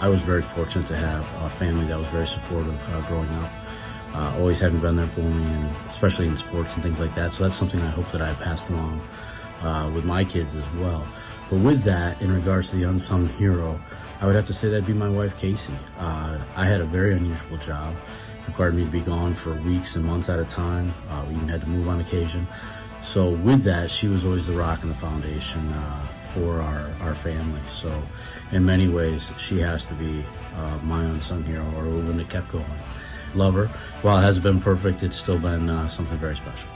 I was very fortunate to have a family that was very supportive growing up, always having been there for me, and especially in sports and things like that. So that's something I hope that I passed along with my kids as well. But with that, in regards to the unsung hero, I would have to say that'd be my wife, Casey. I had a very unusual job. It required me to be gone for weeks and months at a time. We even had to move on occasion. So with that, she was always the rock and the foundation for our family. So in many ways, she has to be my unsung hero, or we wouldn't have kept going. Love her. While it hasn't been perfect, it's still been something very special.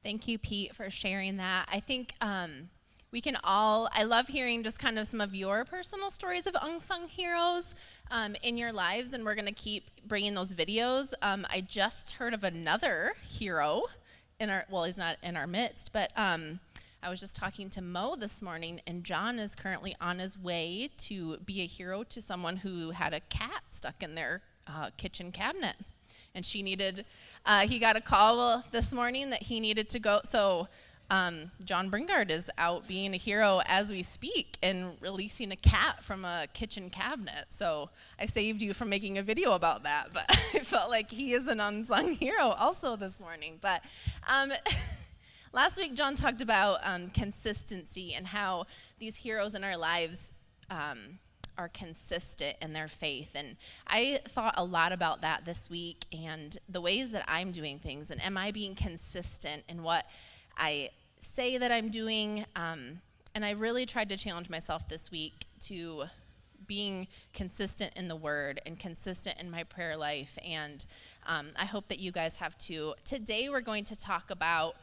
Thank you, Pete, for sharing that. I think we can all, I love hearing just kind of some of your personal stories of unsung heroes in your lives, and we're going to keep bringing those videos. I just heard of another hero he's not in our midst, but I was just talking to Mo this morning, and John is currently on his way to be a hero to someone who had a cat stuck in their kitchen cabinet. And he got a call this morning that he needed to go. So John Bringard is out being a hero as we speak and releasing a cat from a kitchen cabinet. So I saved you from making a video about that, but I felt like he is an unsung hero also this morning. But last week, John talked about consistency and how these heroes in our lives are consistent in their faith. And I thought a lot about that this week and the ways that I'm doing things, and am I being consistent in what I say that I'm doing? And I really tried to challenge myself this week to being consistent in the Word and consistent in my prayer life, and I hope that you guys have too. Today we're going to talk about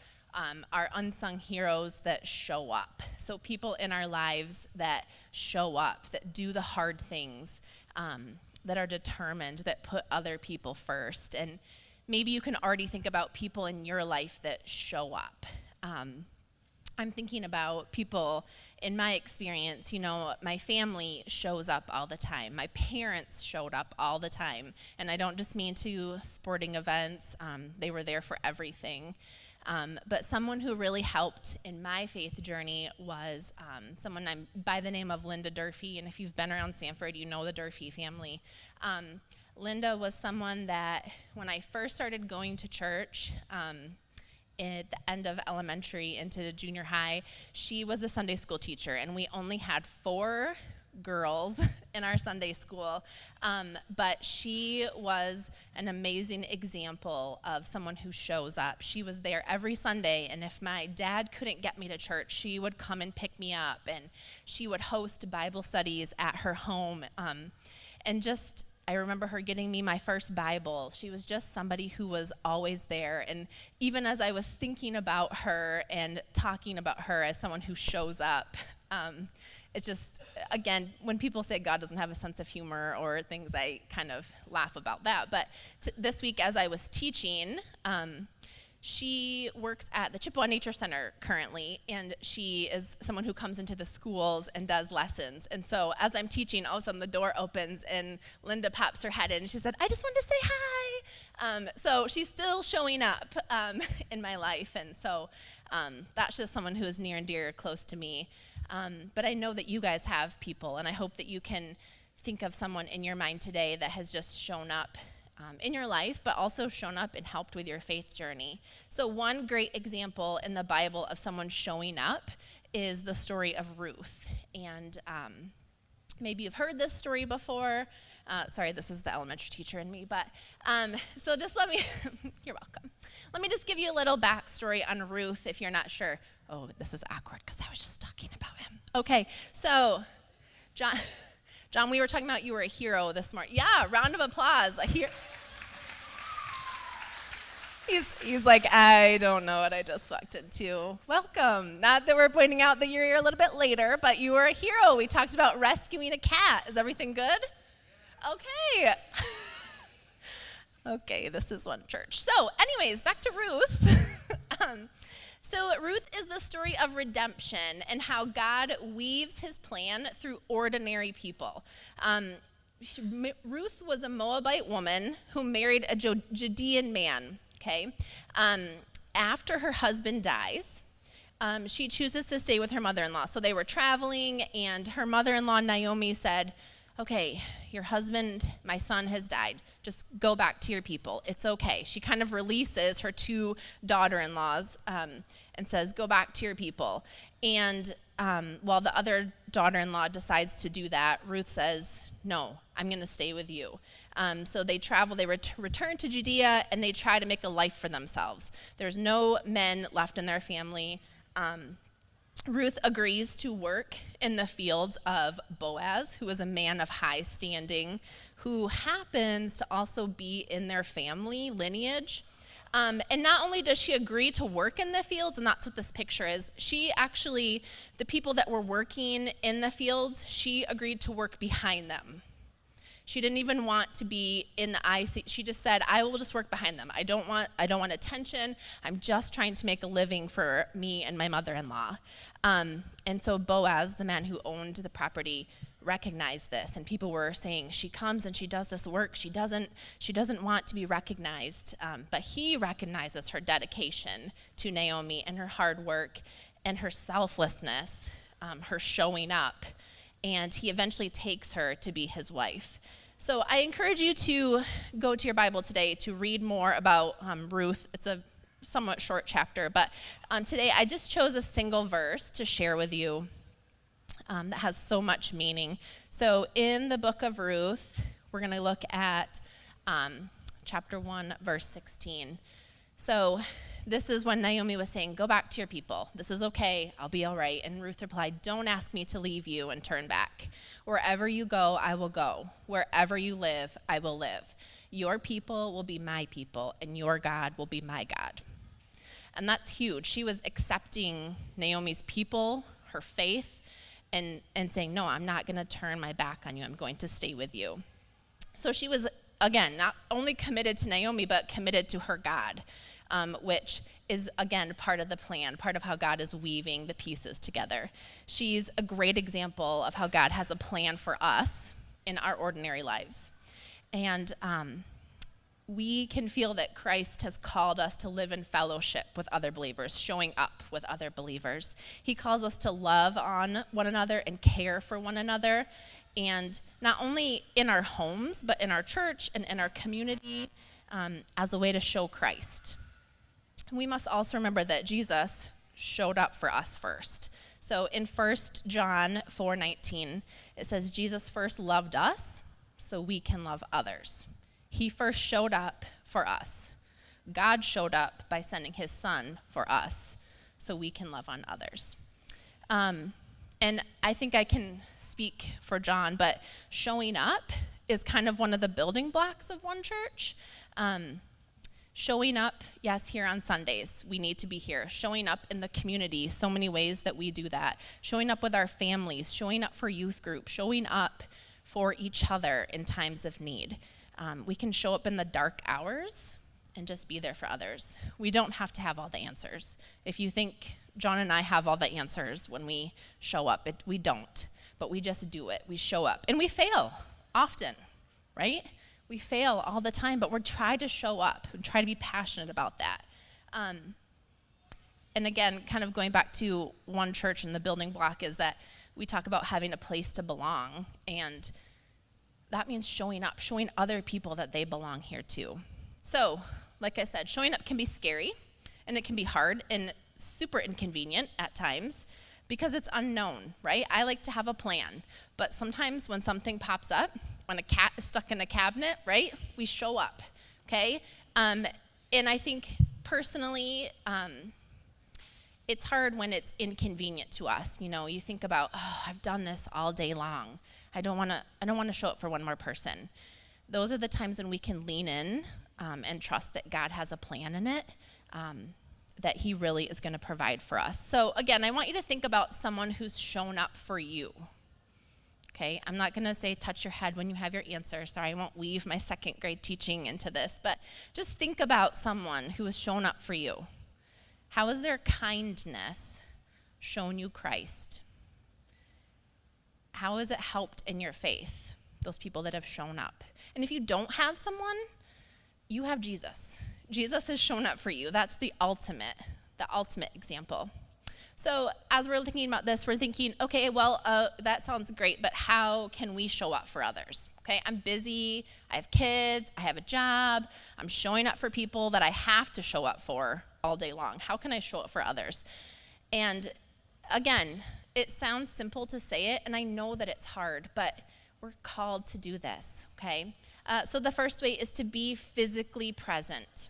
our unsung heroes that show up. So people in our lives that show up, that do the hard things, that are determined, that put other people first. And maybe you can already think about people in your life that show up. I'm thinking about people in my experience. My family shows up all the time. My parents showed up all the time. And I don't just mean to sporting events. They were there for everything. But someone who really helped in my faith journey was someone by the name of Linda Durfee. And if you've been around Sanford, you know the Durfee family. Linda was someone that when I first started going to church at the end of elementary into junior high, she was a Sunday school teacher. And we only had 4 girls in our Sunday school, but she was an amazing example of someone who shows up. She was there every Sunday, and if my dad couldn't get me to church, she would come and pick me up, and she would host Bible studies at her home. I remember her getting me my first Bible. She was just somebody who was always there. And even as I was thinking about her and talking about her as someone who shows up, it's just, again, when people say God doesn't have a sense of humor or things, I kind of laugh about that. But this week as I was teaching, she works at the Chippewa Nature Center currently, and she is someone who comes into the schools and does lessons. And so as I'm teaching, all of a sudden the door opens and Linda pops her head in and she said, "I just wanted to say hi." So she's still showing up in my life. And so that's just someone who is near and dear, close to me. But I know that you guys have people, and I hope that you can think of someone in your mind today that has just shown up in your life, but also shown up and helped with your faith journey. So one great example in the Bible of someone showing up is the story of Ruth. And maybe you've heard this story before. Sorry, this is the elementary teacher in me, but so just let me, you're welcome. Let me just give you a little backstory on Ruth if you're not sure. Oh, this is awkward because I was just talking about him. Okay, so John, we were talking about you were a hero this morning. Yeah, round of applause. He's like, I don't know what I just walked into. Welcome. Not that we're pointing out that you're here a little bit later, but you were a hero. We talked about rescuing a cat. Is everything good? Okay. Okay, this is one church. So anyways, back to Ruth. So Ruth is the story of redemption and how God weaves his plan through ordinary people. Ruth was a Moabite woman who married a Judean man, okay? after her husband dies, she chooses to stay with her mother-in-law. So they were traveling, and her mother-in-law, Naomi, said, okay, your husband, my son, has died. Just go back to your people. It's okay. She kind of releases her two daughter-in-laws and says, go back to your people. And while the other daughter-in-law decides to do that, Ruth says, no, I'm going to stay with you. So they travel, they return to Judea, and they try to make a life for themselves. There's no men left in their family. Ruth agrees to work in the fields of Boaz, who is a man of high standing, who happens to also be in their family lineage. And not only does she agree to work in the fields, and that's what this picture is, she actually, the people that were working in the fields, she agreed to work behind them. She didn't even want to be in the eye seat. She just said, I will just work behind them. I don't want attention. I'm just trying to make a living for me and my mother-in-law. And so Boaz, the man who owned the property, recognized this, and people were saying, she comes and she does this work. She doesn't want to be recognized. But he recognizes her dedication to Naomi and her hard work and her selflessness, her showing up. And he eventually takes her to be his wife. So I encourage you to go to your Bible today to read more about Ruth. It's a somewhat short chapter, but today I just chose a single verse to share with you that has so much meaning. So in the book of Ruth, we're going to look at chapter 1, verse 16. So this is when Naomi was saying, go back to your people. This is okay. I'll be all right. And Ruth replied, don't ask me to leave you and turn back. Wherever you go, I will go. Wherever you live, I will live. Your people will be my people, and your God will be my God. And that's huge. She was accepting Naomi's people, her faith, and saying, no, I'm not going to turn my back on you. I'm going to stay with you. So she was, again, not only committed to Naomi, but committed to her God. Which is, again, part of the plan, part of how God is weaving the pieces together. She's a great example of how God has a plan for us in our ordinary lives. And we can feel that Christ has called us to live in fellowship with other believers, showing up with other believers. He calls us to love on one another and care for one another, and not only in our homes, but in our church and in our community as a way to show Christ. We must also remember that Jesus showed up for us first. So in 1 John 4:19, it says, Jesus first loved us so we can love others. He first showed up for us. God showed up by sending his son for us so we can love on others. And I think I can speak for John, but showing up is kind of one of the building blocks of One Church. Showing up, yes, here on Sundays, we need to be here. Showing up in the community, so many ways that we do that. Showing up with our families, showing up for youth group, showing up for each other in times of need. We can show up in the dark hours and just be there for others. We don't have to have all the answers. If you think John and I have all the answers when we show up, we don't, but we just do it. We show up, and we fail often, right? We fail all the time, but we're trying to show up and try to be passionate about that. And again, kind of going back to One Church and the building block is that we talk about having a place to belong, and that means showing up, showing other people that they belong here too. So, like I said, showing up can be scary, and it can be hard and super inconvenient at times because it's unknown, right? I like to have a plan, but sometimes when something pops up, when a cat is stuck in a cabinet, right, we show up, okay? And I think personally, it's hard when it's inconvenient to us. You know, you think about, oh, I've done this all day long. I don't want to show up for one more person. Those are the times when we can lean in and trust that God has a plan in it, that he really is going to provide for us. So again, I want you to think about someone who's shown up for you. Okay, I'm not going to say touch your head when you have your answer. Sorry, I won't weave my second grade teaching into this, but just think about someone who has shown up for you. How has their kindness shown you Christ? How has it helped in your faith, those people that have shown up? And if you don't have someone, you have Jesus. Jesus has shown up for you. That's the ultimate example. So as we're thinking about this, we're thinking, okay, well, that sounds great, but how can we show up for others? Okay, I'm busy, I have kids, I have a job, I'm showing up for people that I have to show up for all day long. How can I show up for others? And again, it sounds simple to say it, and I know that it's hard, but we're called to do this, okay? So the first way is to be physically present.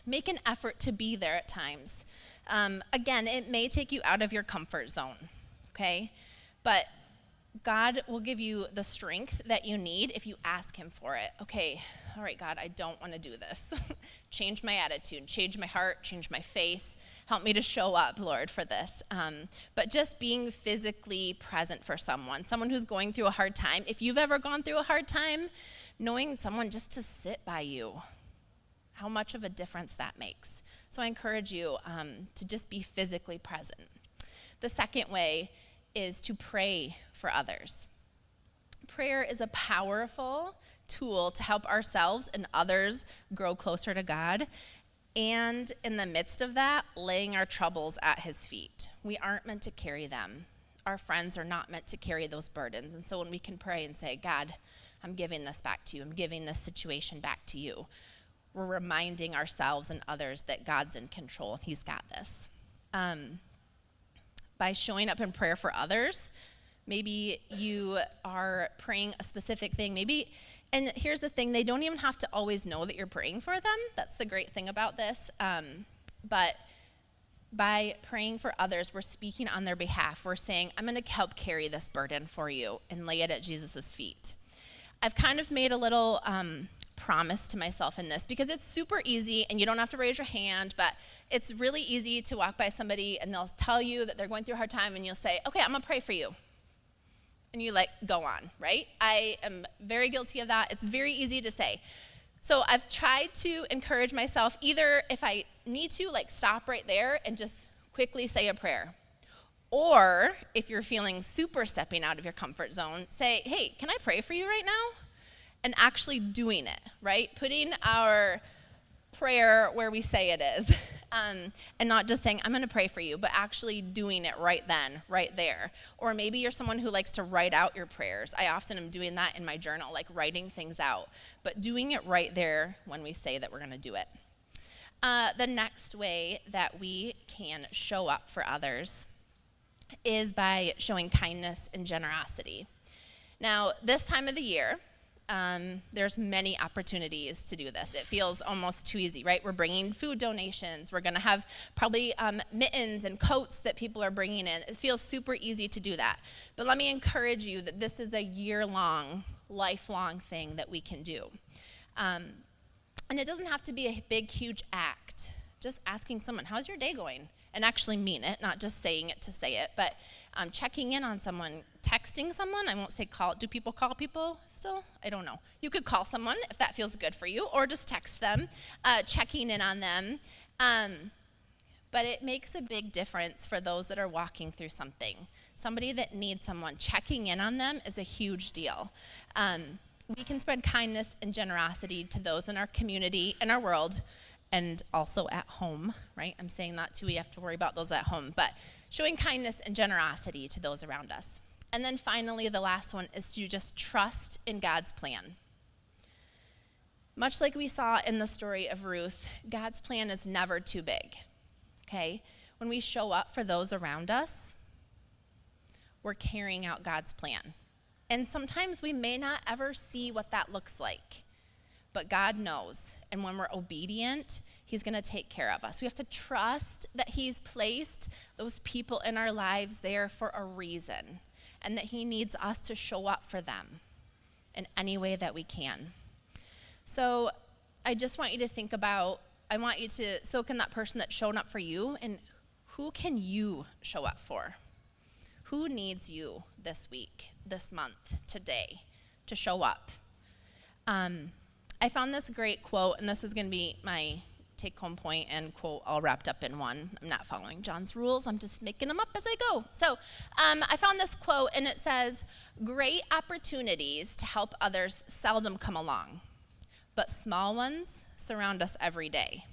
Make an effort to be there at times. Again, it may take you out of your comfort zone, okay? But God will give you the strength that you need if you ask him for it. Okay, all right, God, I don't want to do this. Change my attitude, change my heart, change my face. Help me to show up, Lord, for this. But just being physically present for someone who's going through a hard time. If you've ever gone through a hard time, knowing someone just to sit by you, how much of a difference that makes. So I encourage you to just be physically present. The second way is to pray for others. Prayer is a powerful tool to help ourselves and others grow closer to God. And in the midst of that, laying our troubles at his feet. We aren't meant to carry them. Our friends are not meant to carry those burdens. And so when we can pray and say, God, I'm giving this back to you. I'm giving this situation back to you. We're reminding ourselves and others that God's in control and he's got this. By showing up in prayer for others, maybe you are praying a specific thing. And here's the thing, they don't even have to always know that you're praying for them. That's the great thing about this. But by praying for others, we're speaking on their behalf. We're saying, I'm going to help carry this burden for you and lay it at Jesus' feet. I've kind of made a little promise to myself in this because it's super easy and you don't have to raise your hand, but it's really easy to walk by somebody and they'll tell you that they're going through a hard time and you'll say, okay, I'm going to pray for you. And you go on, right? I am very guilty of that. It's very easy to say. So I've tried to encourage myself, either if I need to, stop right there and just quickly say a prayer. Or if you're feeling super stepping out of your comfort zone, say, hey, can I pray for you right now? And actually doing it, right? Putting our prayer where we say it is. And not just saying, I'm going to pray for you, but actually doing it right then, right there. Or maybe you're someone who likes to write out your prayers. I often am doing that in my journal, writing things out. But doing it right there when we say that we're going to do it. The next way that we can show up for others is by showing kindness and generosity. Now, this time of the year, there's many opportunities to do this. It feels almost too easy, right? We're bringing food donations. We're going to have probably mittens and coats that people are bringing in. It feels super easy to do that. But let me encourage you that this is a year-long, lifelong thing that we can do. And it doesn't have to be a big, huge act. Just asking someone, how's your day going? And actually mean it, not just saying it to say it, but checking in on someone, texting someone. I won't say call. Do people call people still? I don't know. You could call someone if that feels good for you, or just text them, checking in on them. But it makes a big difference for those that are walking through something. Somebody that needs someone, checking in on them is a huge deal. We can spread kindness and generosity to those in our community, in our world, and also at home, right? I'm saying that too, we have to worry about those at home, but showing kindness and generosity to those around us. And then finally, the last one is to just trust in God's plan. Much like we saw in the story of Ruth, God's plan is never too big, okay? When we show up for those around us, we're carrying out God's plan. And sometimes we may not ever see what that looks like. But God knows, and when we're obedient, he's going to take care of us. We have to trust that he's placed those people in our lives there for a reason, and that he needs us to show up for them in any way that we can. So I just want you to think about, I want you to soak in that person that's shown up for you, and who can you show up for? Who needs you this week, this month, today, to show up? I found this great quote, and this is going to be my take-home point and quote all wrapped up in one. I'm not following John's rules. I'm just making them up as I go. So I found this quote, and it says, great opportunities to help others seldom come along, but small ones surround us every day.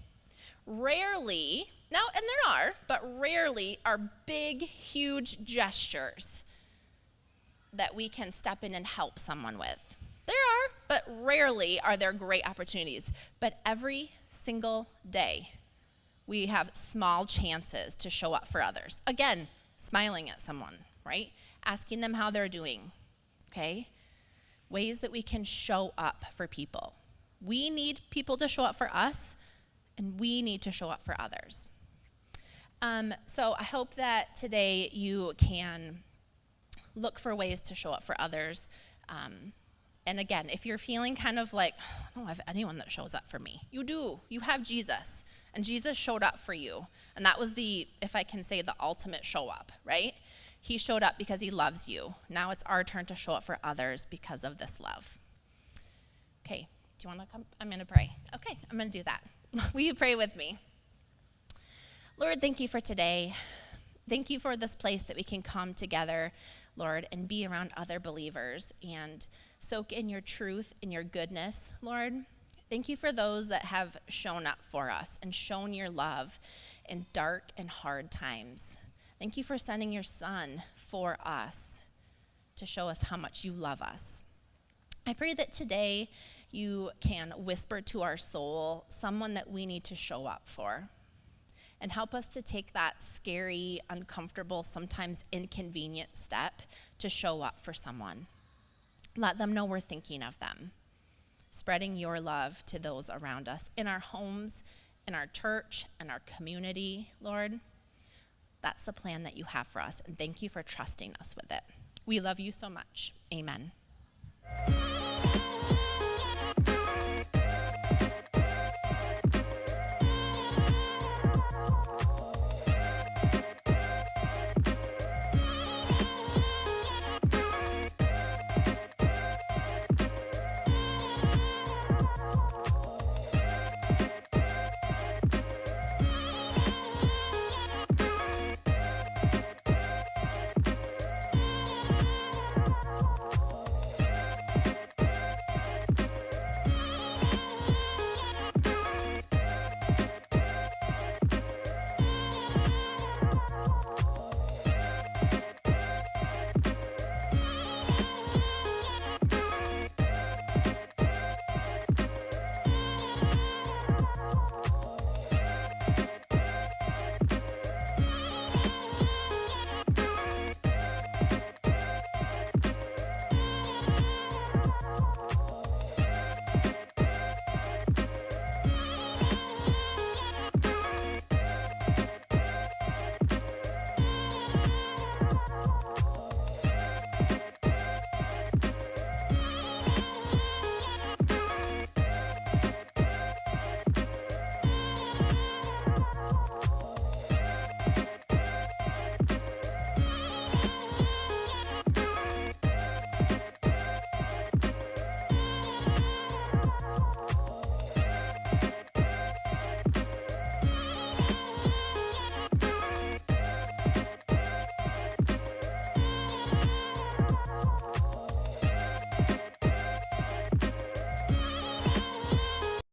Rarely, now, and there are, but rarely are big, huge gestures that we can step in and help someone with. There are, but rarely are there great opportunities. But every single day, we have small chances to show up for others. Again, smiling at someone, right? Asking them how they're doing, okay? Ways that we can show up for people. We need people to show up for us, and we need to show up for others. So I hope that today you can look for ways to show up for others. And again, if you're feeling kind of like, I don't have anyone that shows up for me. You do. You have Jesus. And Jesus showed up for you. And that was the, if I can say, the ultimate show up, right? He showed up because he loves you. Now it's our turn to show up for others because of this love. Okay, do you want to come? I'm going to pray. Okay, I'm going to do that. Will you pray with me? Lord, thank you for today. Thank you for this place that we can come together, Lord, and be around other believers and soak in your truth and your goodness, Lord. Thank you for those that have shown up for us and shown your love in dark and hard times. Thank you for sending your Son for us to show us how much you love us. I pray that today you can whisper to our soul someone that we need to show up for, and help us to take that scary, uncomfortable, sometimes inconvenient step to show up for someone. Let them know we're thinking of them, spreading your love to those around us in our homes, in our church, in our community, Lord. That's the plan that you have for us, and thank you for trusting us with it. We love you so much. Amen.